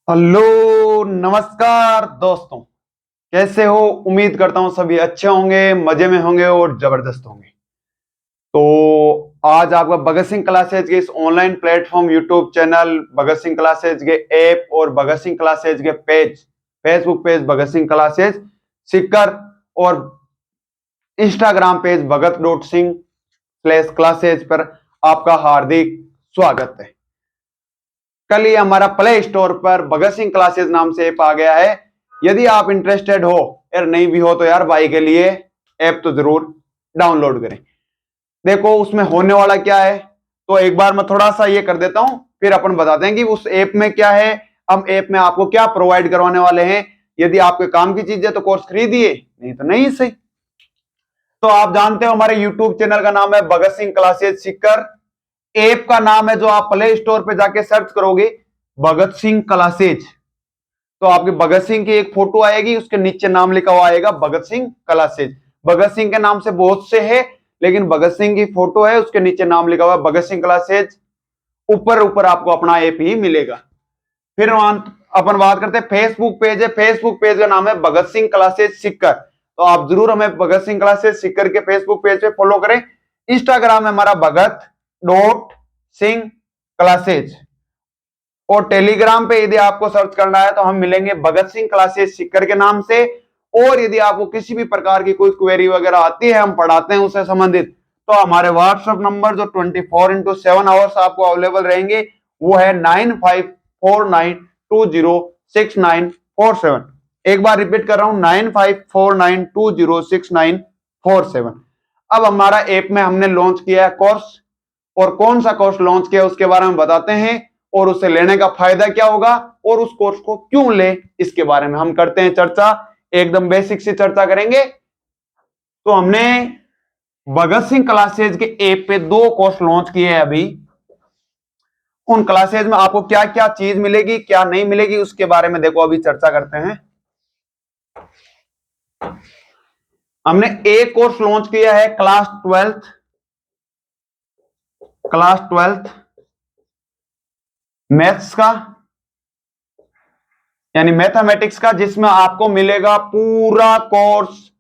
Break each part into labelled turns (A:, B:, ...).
A: Hello नमस्कार दोस्तों। कैसे हो? उम्मीद करता हूं सभी अच्छे होंगे, मजे में होंगे और जबरदस्त होंगे। तो आज आपका भगत सिंह क्लासेज के इस online platform YouTube channel, Bhagat Singh classes के ऐप और भगत सिंह क्लासेज के page, Facebook page Bhagat Singh classes Sikar और इंस्टाग्राम पेज भगत.सिंह/क्लासेज पर आपका हार्दिक स्वागत है। कल ही हमारा प्ले स्टोर पर भगत सिंह क्लासेस नाम से ऐप आ गया है। यदि आप इंटरेस्टेड हो यार, नहीं भी हो तो यार भाई के लिए ऐप तो जरूर डाउनलोड करें। देखो उसमें होने वाला क्या है, तो एक बार मैं थोड़ा सा ये कर देता हूं, फिर अपन बताते हैं कि उस ऐप में क्या है, हम ऐप में आपको क्या प्रोवाइड करवाने वाले हैं। यदि आपके काम की चीज है तो कोर्स खरीदिए, नहीं तो नहीं सही। तो आप जानते हो हमारे यूट्यूब चैनल का नाम है भगत सिंह क्लासेस सीकर। ऐप का नाम है, जो आप प्ले स्टोर पे जाके सर्च करोगे, भगत सिंह क्लासेज, तो आपके भगत सिंह की एक फोटो आएगी, उसके नीचे नाम लिखा हुआ आएगा भगत सिंह क्लासेज। भगत सिंह के नाम से बहुत से है, लेकिन भगत सिंह की फोटो है, उसके नीचे नाम लिखा हुआ भगत सिंह क्लासेज। ऊपर ऊपर आपको अपना ऐप ही मिलेगा। फिर अपन बात करते हैं फेसबुक पेज है। फेसबुक पेज का नाम है भगत सिंह क्लासेज सीकर, तो आप जरूर हमें भगत सिंह क्लासेज सीकर के फेसबुक पेज पे फॉलो करें। इंस्टाग्राम है हमारा भगत.सिंह क्लासेज, और टेलीग्राम पे यदि आपको सर्च करना है तो हम मिलेंगे भगत सिंह क्लासेस सीकर के नाम से। और यदि आपको किसी भी प्रकार की कोई क्वेरी वगैरह आती है, हम पढ़ाते हैं उससे संबंधित, तो हमारे व्हाट्सएप नंबर जो 24/7 आवर्स आपको अवेलेबल रहेंगे वो है 9549206947। एक बार रिपीट कर रहा हूं, 9549206947। अब हमारा ऐप में हमने लॉन्च किया है कोर्स, और कौन सा कोर्स लॉन्च किया उसके बारे में बताते हैं, और उसे लेने का फायदा क्या होगा और उस कोर्स को क्यों ले, इसके बारे में हम करते हैं चर्चा। एकदम बेसिक से चर्चा करेंगे। तो हमने भगत सिंह क्लासेज के ऐप पे 2 कोर्स लॉन्च किए हैं अभी। उन क्लासेज में आपको क्या क्या चीज मिलेगी, क्या नहीं मिलेगी, उसके बारे में देखो अभी चर्चा करते हैं। हमने एक कोर्स लॉन्च किया है क्लास 12th मैथ्स का, यानी मैथमेटिक्स का, जिसमें आपको मिलेगा पूरा कोर्स,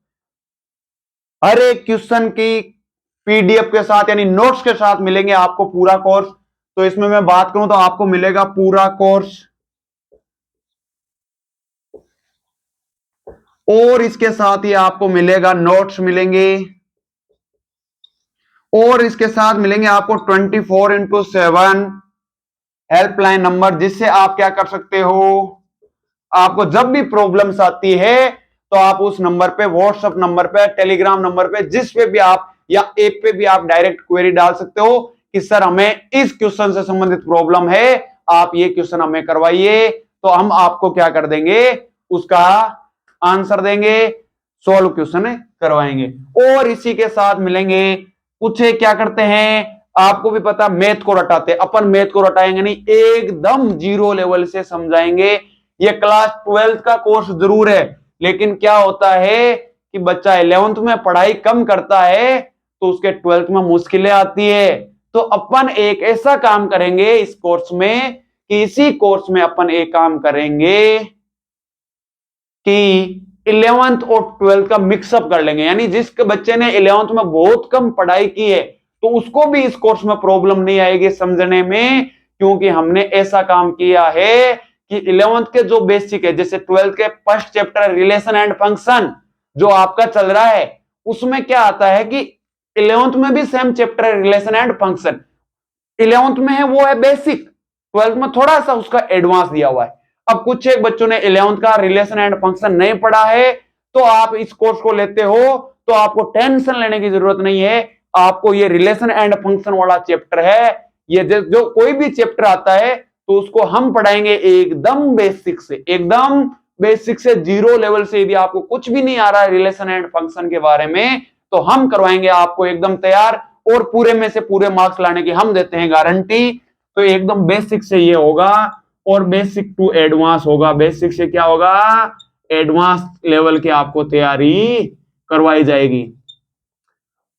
A: हर एक क्वेश्चन की पीडीएफ के साथ, यानी नोट्स के साथ मिलेंगे आपको पूरा कोर्स। तो इसमें मैं बात करूं तो आपको मिलेगा पूरा कोर्स, और इसके साथ ही आपको मिलेगा नोट्स मिलेंगे, और इसके साथ मिलेंगे आपको 24/7 हेल्पलाइन नंबर, जिससे आप क्या कर सकते हो, आपको जब भी प्रॉब्लम्स आती है तो आप उस नंबर पे, व्हाट्सएप नंबर पे, टेलीग्राम नंबर पे, जिस पे भी आप, या ऐप पे भी आप डायरेक्ट क्वेरी डाल सकते हो कि सर हमें इस क्वेश्चन से संबंधित प्रॉब्लम है, आप ये क्वेश्चन हमें करवाइए। तो हम आपको क्या कर देंगे, उसका आंसर देंगे, सॉल्व क्वेश्चन करवाएंगे। और इसी के साथ मिलेंगे कुछ क्या करते हैं, आपको भी पता, मैथ को रटाते, अपन मैथ को रटाएंगे नहीं, एकदम जीरो लेवल से समझाएंगे। ये क्लास 12th का कोर्स जरूर है, लेकिन क्या होता है कि बच्चा 11th में पढ़ाई कम करता है तो उसके 12th में मुश्किलें आती है। तो अपन एक ऐसा काम करेंगे इस कोर्स में, कि इसी कोर्स में अपन एक काम करेंगे कि 11th और 12th का मिक्सअप कर लेंगे। यानी जिस बच्चे ने 11th में बहुत कम पढ़ाई की है तो उसको भी इस कोर्स में प्रॉब्लम नहीं आएगी समझने में, क्योंकि हमने ऐसा काम किया है कि 11th के जो बेसिक है, जैसे 12th के first chapter relation and function जो आपका चल रहा है, उसमें क्या आता है कि 11th में भी सेम चैप्टर है रिलेशन एंड फंक्शन। 11th में है वो है बेसिक, 12th में थोड़ा सा उसका एडवांस दिया हुआ है। अब कुछ एक बच्चों ने 11th का रिलेशन एंड फंक्शन नहीं पढ़ा है, तो आप इस कोर्स को लेते हो तो आपको टेंशन लेने की जरूरत नहीं है। आपको ये रिलेशन एंड फंक्शन वाला चैप्टर है, ये जो कोई भी चैप्टर आता है तो उसको हम पढ़ाएंगे एकदम बेसिक से, एकदम बेसिक से, जीरो लेवल से। यदि आपको कुछ भी नहीं आ रहा है रिलेशन एंड फंक्शन के बारे में, तो हम करवाएंगे आपको एकदम तैयार, और पूरे में से पूरे मार्क्स लाने की हम देते हैं गारंटी। तो एकदम बेसिक से ये होगा, और बेसिक टू एडवांस होगा। बेसिक से क्या होगा, एडवांस लेवल की आपको तैयारी करवाई जाएगी।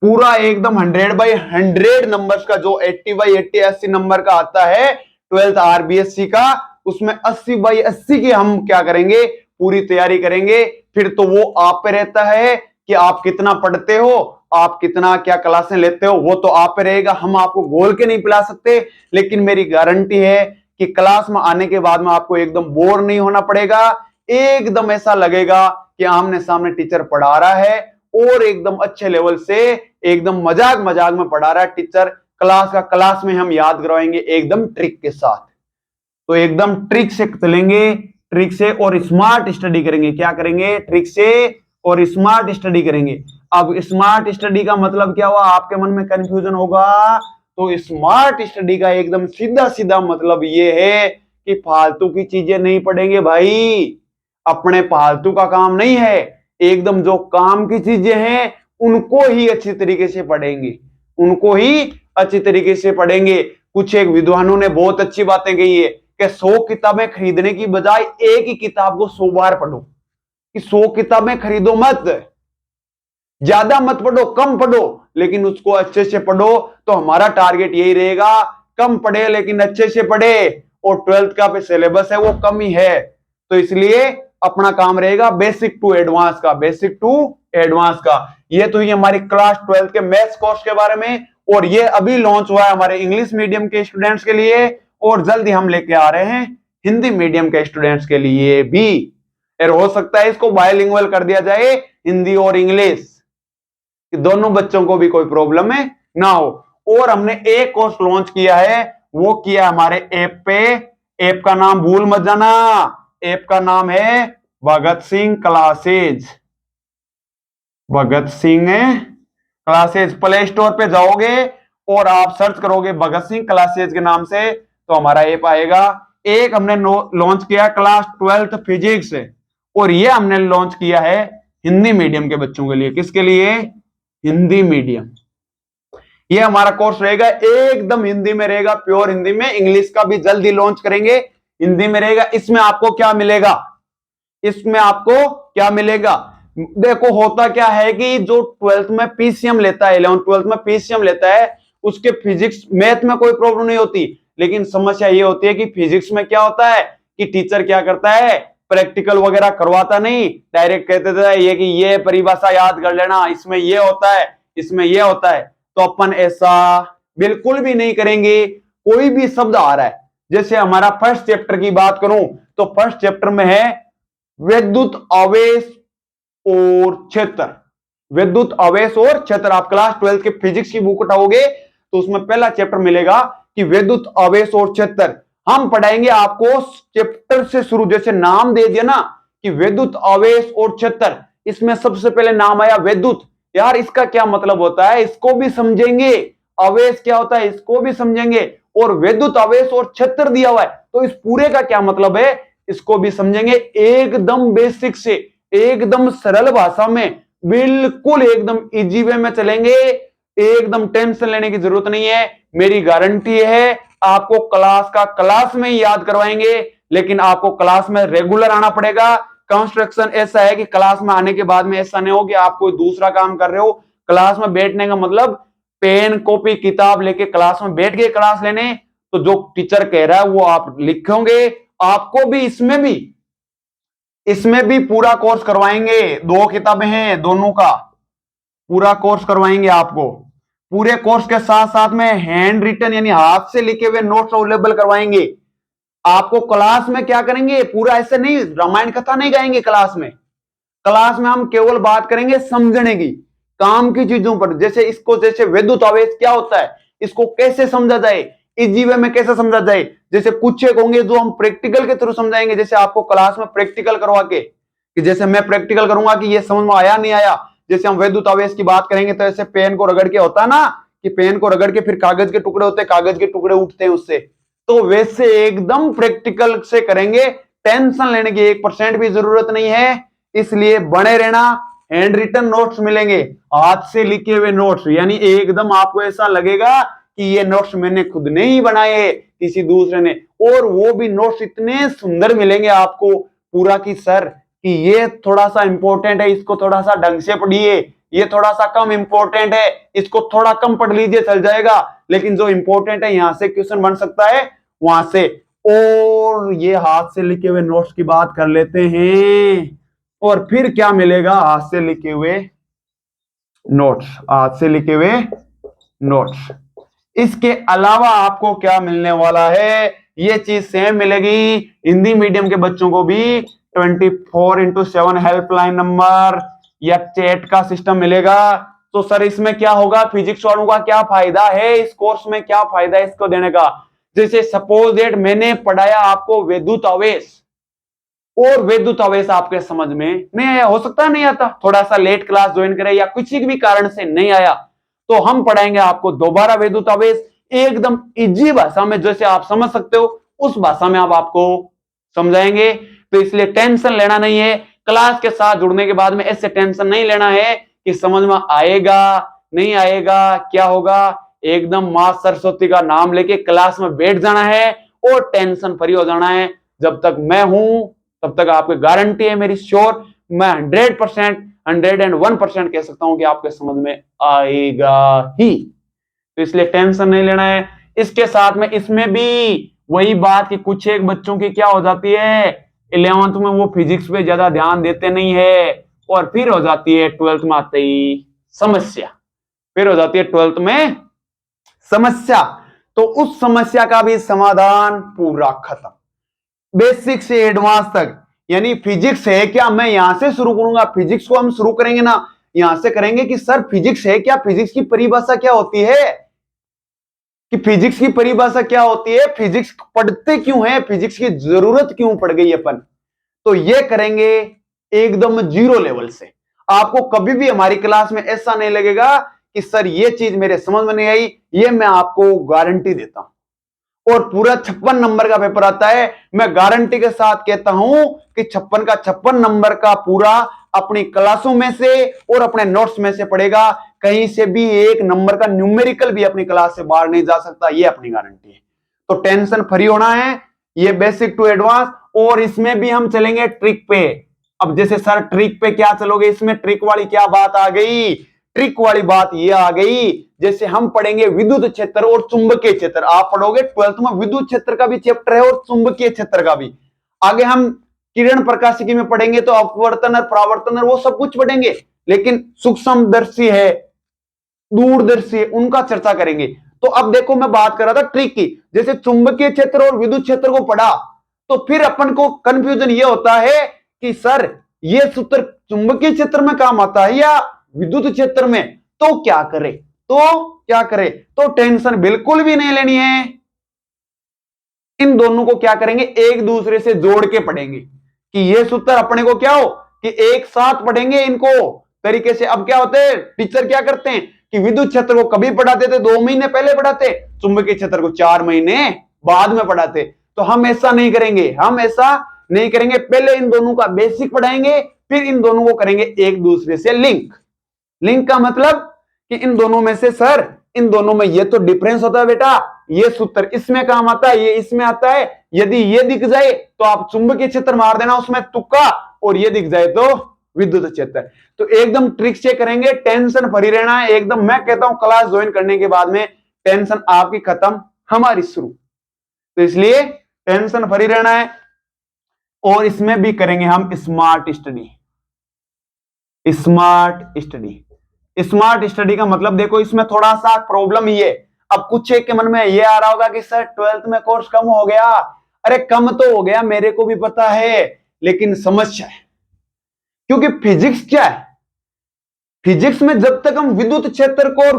A: पूरा एकदम 100/100 नंबर्स का, जो 80/80 80 नंबर का आता है 12th आरबीएससी का, उसमें 80/80 की हम क्या करेंगे, पूरी तैयारी करेंगे। फिर तो वो आप पे रहता है कि आप कितना पढ़ते हो, आप कितना क्या क्लासें लेते हो, वो तो आप पे रहेगा। हम आपको घोल के नहीं पिला सकते, लेकिन मेरी गारंटी है कि क्लास में आने के बाद में आपको एकदम बोर नहीं होना पड़ेगा। एकदम ऐसा लगेगा कि आमने सामने टीचर पढ़ा रहा है और एकदम अच्छे लेवल से, एकदम मजाक मजाक में पढ़ा रहा है टीचर। क्लास का क्लास में हम याद करवाएंगे एकदम ट्रिक के साथ। तो एकदम ट्रिक से चलेंगे, ट्रिक से और स्मार्ट स्टडी करेंगे। क्या करेंगे? ट्रिक से और स्मार्ट स्टडी करेंगे। अब स्मार्ट स्टडी का मतलब क्या हुआ? आपके मन में कंफ्यूजन होगा। तो स्मार्ट स्टडी का एकदम सीधा सीधा मतलब ये है कि फालतू की चीजें नहीं पढ़ेंगे भाई, अपने फालतू का काम नहीं है। एकदम जो काम की चीजें हैं उनको ही अच्छी तरीके से पढ़ेंगे, उनको ही अच्छी तरीके से पढ़ेंगे। कुछ एक विद्वानों ने बहुत अच्छी बातें कही है कि 100 किताबें खरीदने की बजाय एक ही किताब को 100 बार पढ़ो। कि 100 किताबें खरीदो मत, ज्यादा मत पढ़ो, कम पढ़ो, लेकिन उसको अच्छे से पढ़ो। तो हमारा टारगेट यही रहेगा, कम पढ़े लेकिन अच्छे से पढ़े। और 12th का भी सिलेबस है वो कम ही है, तो इसलिए अपना काम रहेगा बेसिक टू एडवांस का, बेसिक टू एडवांस का। ये तो ही हमारी क्लास 12th के मैथ्स कोर्स के बारे में। और ये अभी लॉन्च हुआ है हमारे इंग्लिश मीडियम के स्टूडेंट्स के लिए, और जल्दी हम लेके आ रहे हैं हिंदी मीडियम के स्टूडेंट्स के लिए भी। और हो सकता है इसको बायलिंगुअल कर दिया जाए, हिंदी और इंग्लिश, कि दोनों बच्चों को भी कोई प्रॉब्लम है ना हो। और हमने एक कोर्स लॉन्च किया है, वो किया हमारे ऐप पे। ऐप का नाम भूल मत जाना, ऐप का नाम है Bhagat Singh classes. Bhagat Singh classes. Play store पे जाओगे और आप सर्च करोगे भगत सिंह क्लासेज के नाम से, तो हमारा ऐप आएगा। एक हमने लॉन्च किया क्लास 12th फिजिक्स, और ये हमने लॉन्च किया है हिंदी मीडियम के बच्चों के लिए। किसके लिए? हिंदी मीडियम। ये हमारा कोर्स रहेगा एकदम हिंदी में रहेगा, प्योर हिंदी में। इंग्लिश का भी जल्दी लॉन्च करेंगे, हिंदी में रहेगा। इसमें आपको क्या मिलेगा? इसमें आपको क्या मिलेगा? देखो होता क्या है कि जो 12th में पीसीएम लेता है, 11th 12th में पीसीएम लेता है, उसके फिजिक्स मैथ में कोई प्रॉब्लम नहीं होती। लेकिन समस्या ये होती है कि फिजिक्स में क्या होता है कि टीचर क्या करता है, प्रैक्टिकल वगैरह करवाता नहीं, डायरेक्ट कहते थे ये कि ये परिभाषा याद कर लेना, इसमें ये होता है, इसमें ये होता है। तो अपन ऐसा बिल्कुल भी नहीं करेंगे। कोई भी शब्द आ रहा है, जैसे हमारा फर्स्ट चैप्टर की बात करूं तो फर्स्ट चैप्टर में है विद्युत आवेश और क्षेत्र। विद्युत आवेश और क्षेत्र। आप क्लास 12 के फिजिक्स की बुक उठाओगे तो उसमें पहला चैप्टर मिलेगा कि विद्युत आवेश और क्षेत्र। हम पढ़ाएंगे आपको चैप्टर से शुरू, जैसे नाम दे दिया ना कि विद्युत आवेश और क्षेत्र। इसमें सबसे पहले नाम आया विद्युत। यार इसका क्या मतलब होता है, इसको भी समझेंगे। आवेश क्या होता है, इसको भी समझेंगे। और विद्युत आवेश और क्षेत्र दिया हुआ है, तो इस पूरे का क्या मतलब है, इसको भी समझेंगे। एकदम बेसिक से, एकदम सरल भाषा में, बिल्कुल एकदम इजी वे में चलेंगे। एकदम टेंशन लेने की जरूरत नहीं है। मेरी गारंटी है आपको क्लास का क्लास में ही याद करवाएंगे, लेकिन आपको क्लास में रेगुलर आना पड़ेगा। कंस्ट्रक्शन ऐसा है कि क्लास में आने के बाद में ऐसा नहीं हो कि आप कोई दूसरा काम कर रहे हो। क्लास में बैठने का मतलब पेन कॉपी किताब लेके क्लास में बैठ गए क्लास लेने, तो जो टीचर कह रहा है वो आप लिखोगे। आपको भी इसमें भी पूरा कोर्स करवाएंगे। 2 किताबें हैं, दोनों का पूरा कोर्स करवाएंगे आपको। पूरे कोर्स के साथ साथ में हैंड रिटन यानी हाथ से लिखे हुए नोट्स अवेलेबल करवाएंगे। आपको क्लास में क्या करेंगे, पूरा ऐसे नहीं रामायण कथा नहीं गाएंगे क्लास में। क्लास में हम केवल बात करेंगे समझने की, काम की चीजों पर। जैसे इसको, जैसे विद्युत आवेश क्या होता है, इसको कैसे समझा जाए, इजी वे में कैसे समझा जाए। जैसे कुछ एक होंगे जो हम प्रैक्टिकल के थ्रू समझाएंगे, जैसे आपको क्लास में प्रैक्टिकल करवा के, कि जैसे मैं प्रैक्टिकल करूंगा कि ये समझ में आया नहीं आया। जैसे हम विद्युत आवेश की बात करेंगे तो ऐसे पेन को रगड़ के होता है ना, कि पेन को रगड़ के फिर कागज के टुकड़े होते हैं, कागज के टुकड़े उठते हैं उससे। तो वैसे एकदम प्रैक्टिकल से करेंगे, टेंशन लेने की 1% भी जरूरत नहीं है। इसलिए बने रहना। हैंड रिटन नोट्स मिलेंगे, हाथ से लिखे हुए नोट्स, यानी एकदम आपको ऐसा लगेगा कि ये नोट्स मैंने खुद ने ही बनाए, किसी दूसरे ने। और वो भी नोट्स इतने सुंदर मिलेंगे आपको पूरा कि सर कि ये थोड़ा सा इंपॉर्टेंट है, इसको थोड़ा सा ढंग से पढ़िए, ये थोड़ा सा कम इंपॉर्टेंट है, इसको थोड़ा कम पढ़ लीजिए चल जाएगा, लेकिन जो इंपॉर्टेंट है यहां से क्वेश्चन बन सकता है, वहां से। और ये हाथ से लिखे हुए नोट्स की बात कर लेते हैं। और फिर क्या मिलेगा? हाथ से लिखे हुए नोट्स, हाथ से लिखे हुए नोट्स। इसके अलावा आपको क्या मिलने वाला है? ये चीज सेम मिलेगी हिंदी मीडियम के बच्चों को भी। 24x7 हेल्पलाइन नंबर या चैट का सिस्टम मिलेगा। तो सर इसमें क्या होगा? फिजिक्स वालों का क्या फायदा है? इस कोर्स में क्या फायदा है इसको देने का? जैसे सपोज दैट मैंने पढ़ाया आपको विद्युत आवेश, और विद्युत आवेश आपके समझ में नहीं आया, हो सकता है नहीं आता, थोड़ा सा लेट क्लास ज्वाइन करे या किसी भी कारण से नहीं आया, तो हम पढ़ाएंगे आपको दोबारा विद्युत आवेश एकदम इजी भाषा में, जैसे आप समझ सकते हो उस भाषा में आप आपको समझाएंगे। तो इसलिए टेंशन लेना नहीं है। क्लास के साथ जुड़ने के बाद में ऐसे टेंशन नहीं लेना है कि समझ में आएगा नहीं आएगा, क्या होगा। एकदम मां सरस्वती का नाम लेके क्लास में बैठ जाना है और टेंशन फ्री हो जाना है। जब तक मैं हूं तब तक आपकी गारंटी है मेरी श्योर, मैं 100% 101% कह सकता हूं कि आपके समझ में आएगा ही। तो इसलिए टेंशन नहीं लेना है। इसके साथ में इसमें भी वही बात कि कुछ एक बच्चों की क्या हो जाती है, 11th में वो फिजिक्स पे ज्यादा ध्यान देते नहीं है, और फिर हो जाती है 12th में आते ही समस्या। फिर हो जाती है 12th में समस्या। तो उस समस्या का भी समाधान पूरा खत्म, बेसिक से एडवांस तक। यानी फिजिक्स है क्या, मैं यहां से शुरू करूंगा। फिजिक्स को हम शुरू करेंगे ना, यहां से करेंगे कि सर फिजिक्स है क्या, फिजिक्स की परिभाषा क्या होती है, कि फिजिक्स की परिभाषा क्या होती है, फिजिक्स पढ़ते क्यों है, फिजिक्स की जरूरत क्यों पड़ गई अपन। तो ये करेंगे एकदम जीरो लेवल से। आपको कभी भी हमारी क्लास में ऐसा नहीं लगेगा कि सर ये चीज मेरे समझ में नहीं आई, ये मैं आपको गारंटी देता हूं। और पूरा 56 नंबर का पेपर आता है। मैं गारंटी के साथ कहता हूं कि 56 का 56 नंबर का पूरा अपनी क्लासों में से और अपने नोट्स में से पढ़ेगा। कहीं से भी एक नंबर का न्यूमेरिकल भी अपनी क्लास से बाहर नहीं जा सकता, ये अपनी गारंटी है। तो टेंशन फ्री होना है, ये बेसिक टू एडवांस। और इसमें भी हम चलेंगे ट्रिक पे। अब जैसे सर ट्रिक पे क्या चलोगे, इसमें ट्रिक वाली क्या बात आ गई? ट्रिक वाली बात ये आ गई, जैसे हम पढ़ेंगे विद्युत क्षेत्र और चुंबकीय क्षेत्र। आप पढ़ोगे 12th में विद्युत क्षेत्र का भी चैप्टर है और चुंबकीय क्षेत्र का भी। आगे हम किरण प्रकाशिकी में पढ़ेंगे तो अपवर्तन और परावर्तन और वो सब कुछ पढ़ेंगे, लेकिन सूक्ष्मदर्शी है, दूरदर्शी है, उनका चर्चा करेंगे। तो अब देखो मैं बात कर रहा था ट्रिक की, जैसे चुंबकीय क्षेत्र और विद्युत क्षेत्र को पढ़ा तो फिर अपन को कंफ्यूजन ये होता है कि सर ये सूत्र चुंबकीय क्षेत्र में काम आता है या विद्युत क्षेत्र में, तो क्या करे, तो टेंशन बिल्कुल भी नहीं लेनी है। इन दोनों को क्या करेंगे, एक दूसरे से जोड़ के पढ़ेंगे कि ये सूत्र अपने को क्या हो कि एक साथ पढ़ेंगे इनको तरीके से। अब क्या होते हैं टीचर क्या करते हैं कि विद्युत क्षेत्र को कभी पढ़ाते थे, 2 महीने पहले पढ़ाते, चुंबकीय क्षेत्र को 4 महीने बाद में पढ़ाते। तो हम ऐसा नहीं करेंगे, पहले इन दोनों का बेसिक पढ़ाएंगे, फिर इन दोनों को करेंगे एक दूसरे से लिंक। लिंक का मतलब कि इन दोनों में से सर इन दोनों में ये तो डिफरेंस होता है बेटा, ये सूत्र इसमें काम आता है, ये इसमें आता है। यदि ये दिख जाए तो आप चुंबकीय क्षेत्र मार देना उसमें तुक्का, और ये दिख जाए तो विद्युत क्षेत्र। तो एकदम ट्रिक से करेंगे, टेंशन फ्री रहना है एकदम। मैं कहता हूं क्लास ज्वाइन करने के बाद में टेंशन आपकी खत्म, हमारी शुरू। तो इसलिए टेंशन फ्री रहना है। और इसमें भी करेंगे हम स्मार्ट स्टडी। स्मार्ट स्टडी का मतलब देखो इसमें थोड़ा सा प्रॉब्लम ये, अब कुछ एक के मन में ये आ रहा होगा कि सर 12th में कोर्स कम हो गया। अरे कम तो हो गया, मेरे को भी पता है, लेकिन समस्या है। क्योंकि फिजिक्स क्या है, फिजिक्स में जब तक हम विद्युत क्षेत्र को और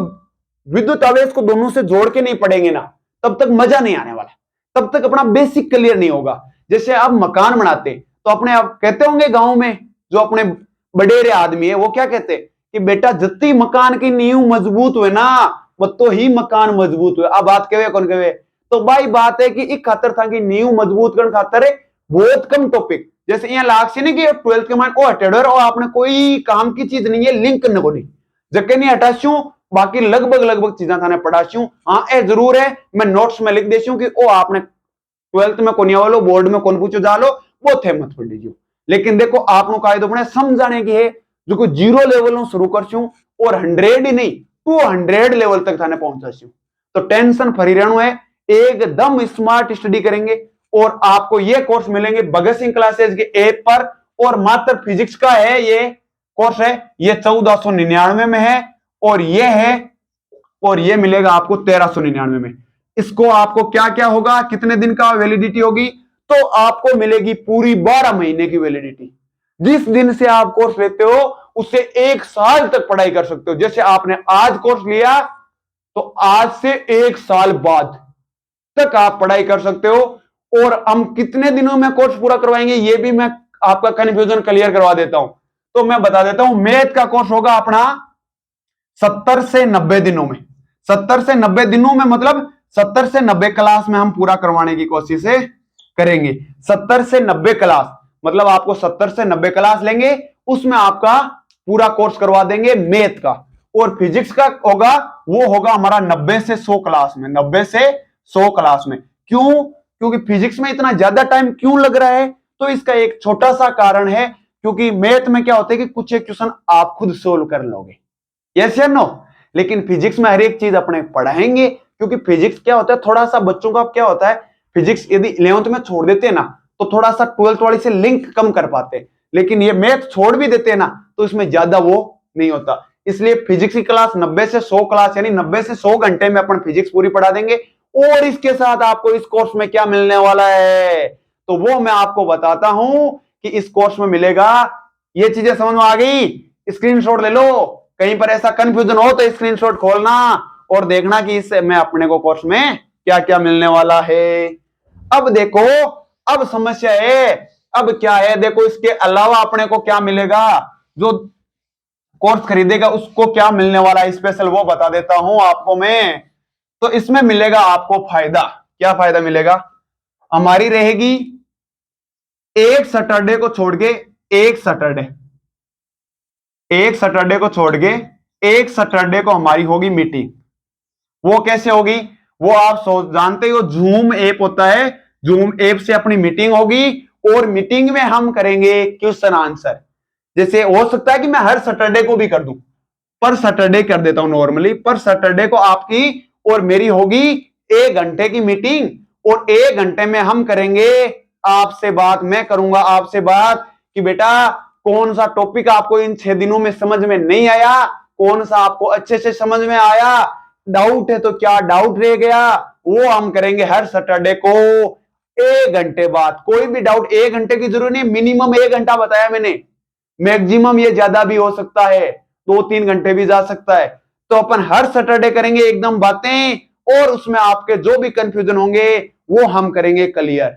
A: विद्युत आवेश को दोनों से जोड़ के नहीं पढ़ेंगे ना, तब तक मजा नहीं आने वाला, तब तक अपना बेसिक क्लियर नहीं होगा। जैसे आप मकान बनाते तो अपने आप कहते होंगे गांव में जो अपने बडेरे आदमी है वो क्या कहते कि बेटा जितनी मकान की नींव मजबूत हुए ना वो तो ही मकान मजबूत हुए। अब बात कहे कौन कहे, तो भाई बात है कि एक खातर था कि नींव मजबूत करने खातर है बहुत कम टॉपिक, जैसे यहाँ लाख से नहीं कि 12th के मान ओ हटेडर और आपने कोई काम की चीज नहीं है लिंक करने को नहीं जके नहीं हटाशू, बाकी लगभग चीजें थाने पढ़ाशू। हाँ ए जरूर है मैं नोट्स में लिख देशू कि ओ आपने 12th में कौन वालो बोर्ड में कौन पूछो जालो वो थे मत पढ़ लीजिए। लेकिन देखो आपको कायदो अपने समझाने की है जो को 0 लेवल शुरू करशू और 100 ही नहीं 200 लेवल तक थाने पहुंचाशू। तो टेंशन फ्री रहना है, एकदम स्मार्ट स्टडी करेंगे और आपको ये कोर्स मिलेंगे भगत सिंह क्लासेज के ऐप पर। और मात्र फिजिक्स का है ये कोर्स है, ये 1499 में है, और ये है, और ये मिलेगा आपको 1399 में। इसको आपको क्या क्या होगा, कितने दिन का वैलिडिटी होगी, तो आपको मिलेगी पूरी 12 महीने की वैलिडिटी। जिस दिन से आप कोर्स लेते हो उससे 1 साल तक पढ़ाई कर सकते हो। जैसे आपने आज कोर्स लिया तो आज से 1 साल बाद तक आप पढ़ाई कर सकते हो। और हम कितने दिनों में कोर्स पूरा करवाएंगे ये भी मैं आपका कंफ्यूजन क्लियर करवा देता हूं। तो मैं बता देता हूं, मैथ का कोर्स होगा अपना 70 से 90 दिनों में। 70 से 90 दिनों में मतलब 70 से 90 क्लास में हम पूरा करवाने की कोशिश करेंगे। 70 से 90 क्लास मतलब आपको 70 से 90 क्लास लेंगे, उसमें आपका पूरा कोर्स करवा देंगे मैथ का। और फिजिक्स का होगा, वो होगा हमारा 90 से 100 क्लास में। 90 से 100 क्लास में क्यों? क्योंकि फिजिक्स में इतना ज्यादा टाइम क्यों लग रहा है? तो इसका एक छोटा सा कारण है, क्योंकि मैथ में क्या होता है कि कुछ एक क्वेश्चन आप खुद सोल्व कर लोगे, यस या नो। लेकिन फिजिक्स में हर एक चीज अपने पढ़ाएंगे, क्योंकि फिजिक्स क्या होता है, थोड़ा सा बच्चों का क्या होता है, फिजिक्स यदि 11th में छोड़ देते हैं ना तो थोड़ा सा 12th वाली से लिंक कम कर पाते हैं। लेकिन ये मैथ छोड़ भी देते हैं ना तो इसमें ज्यादा वो नहीं होता। इसलिए फिजिक्स की क्लास 90 से 100 क्लास यानी 90 से 100 घंटे में अपन फिजिक्स पूरी पढ़ा देंगे। और इसके साथ आपको इस कोर्स में क्या मिलने वाला है तो वो मैं आपको बताता हूं कि इस कोर्स में मिलेगा। ये चीजें समझ में आ गई? स्क्रीनशॉट ले लो, कहीं पर ऐसा कंफ्यूजन हो तो स्क्रीनशॉट खोलना और देखना कि इससे मैं अपने को कोर्स में क्या क्या मिलने वाला है। अब देखो, अब समस्या है, अब क्या है, देखो इसके अलावा अपने को क्या मिलेगा, जो कोर्स खरीदेगा उसको क्या मिलने वाला है स्पेशल वो बता देता हूं आपको मैं। तो इसमें मिलेगा आपको फायदा। क्या फायदा मिलेगा? हमारी रहेगी एक सैटरडे को छोड़ के, एक सैटरडे को छोड़ के एक सैटरडे को हमारी होगी मीटिंग। वो कैसे होगी? वो आप जानते हो, जूम ऐप होता है, जूम ऐप से अपनी मीटिंग होगी और मीटिंग में हम करेंगे क्वेश्चन आंसर। जैसे हो सकता है कि मैं हर सैटरडे को भी कर दूं, पर सैटरडे कर देता हूं नॉर्मली, पर सैटरडे को आपकी और मेरी होगी 1 घंटे की मीटिंग। और 1 घंटे में हम करेंगे आपसे बात, मैं करूंगा आपसे बात कि बेटा कौन सा टॉपिक आपको इन 6 दिनों में समझ में नहीं आया, कौन सा आपको अच्छे से समझ में आया, डाउट है तो क्या डाउट रह गया, वो हम करेंगे हर सैटरडे को 1 घंटे बाद। कोई भी डाउट 1 घंटे की जरूरत नहीं, मिनिमम 1 घंटा बताया मैंने, मैक्सिमम ये ज्यादा भी हो सकता है, 2-3 घंटे भी जा सकता है। तो अपन हर सैटरडे करेंगे एकदम बातें, और उसमें आपके जो भी कंफ्यूजन होंगे वो हम करेंगे क्लियर,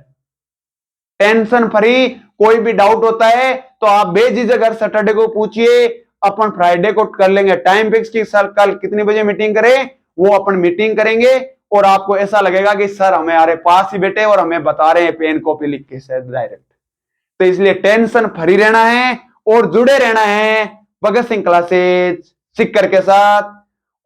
A: टेंशन फ्री। कोई भी डाउट होता है तो आप बेझिझक हर सैटरडे को पूछिए। अपन फ्राइडे को कर लेंगे टाइम फिक्स की सर कल कितनी बजे मीटिंग करें, वो अपन मीटिंग करेंगे और आपको ऐसा लगेगा कि सर हमारे पास ही बैठे और हमें बता रहे हैं पेन कॉपी लिख के सर डायरेक्ट। तो इसलिए टेंशन फ्री रहना है और जुड़े रहना है भगत सिंह क्लासेज सिक्कर के साथ।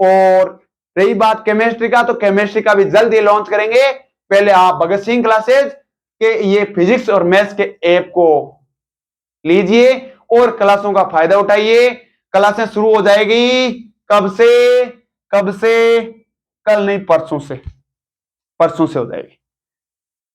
A: और रही बात केमिस्ट्री का, तो केमिस्ट्री का भी जल्द ही लॉन्च करेंगे। पहले आप भगत सिंह क्लासेज के ये फिजिक्स और मैथ्स के ऐप को लीजिए और क्लासों का फायदा उठाइए। क्लासें शुरू हो जाएगी कब से? कल नहीं, परसों से हो जाएगी।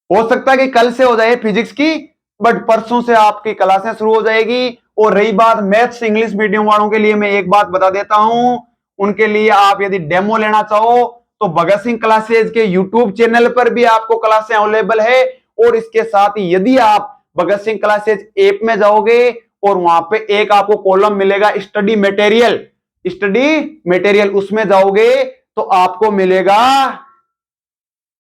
A: हो सकता है कि कल से हो जाए फिजिक्स की, बट परसों से आपकी क्लासें शुरू हो जाएगी। और रही बात मैथ्स इंग्लिश मीडियम वालों के लिए, मैं एक बात बता देता हूं, उनके लिए आप यदि डेमो लेना चाहो तो भगत सिंह क्लासेज के यूट्यूब चैनल पर भी आपको क्लासें अवेलेबल है। और इसके साथ ही यदि आप भगत सिंह क्लासेज ऐप में जाओगे और वहां पे एक आपको कॉलम मिलेगा स्टडी मटेरियल, उसमें जाओगे तो आपको मिलेगा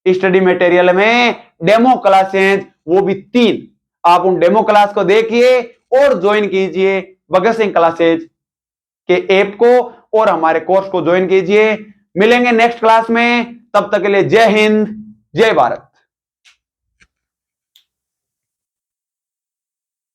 A: स्टडी मटेरियल में डेमो क्लासेस, वो भी 3। आप उन डेमो क्लास को देखिए और ज्वाइन कीजिए भगत सिंह क्लासेज के ऐप को और हमारे कोर्स को ज्वाइन कीजिए। मिलेंगे नेक्स्ट क्लास में, तब तक के लिए जय हिंद, जय भारत।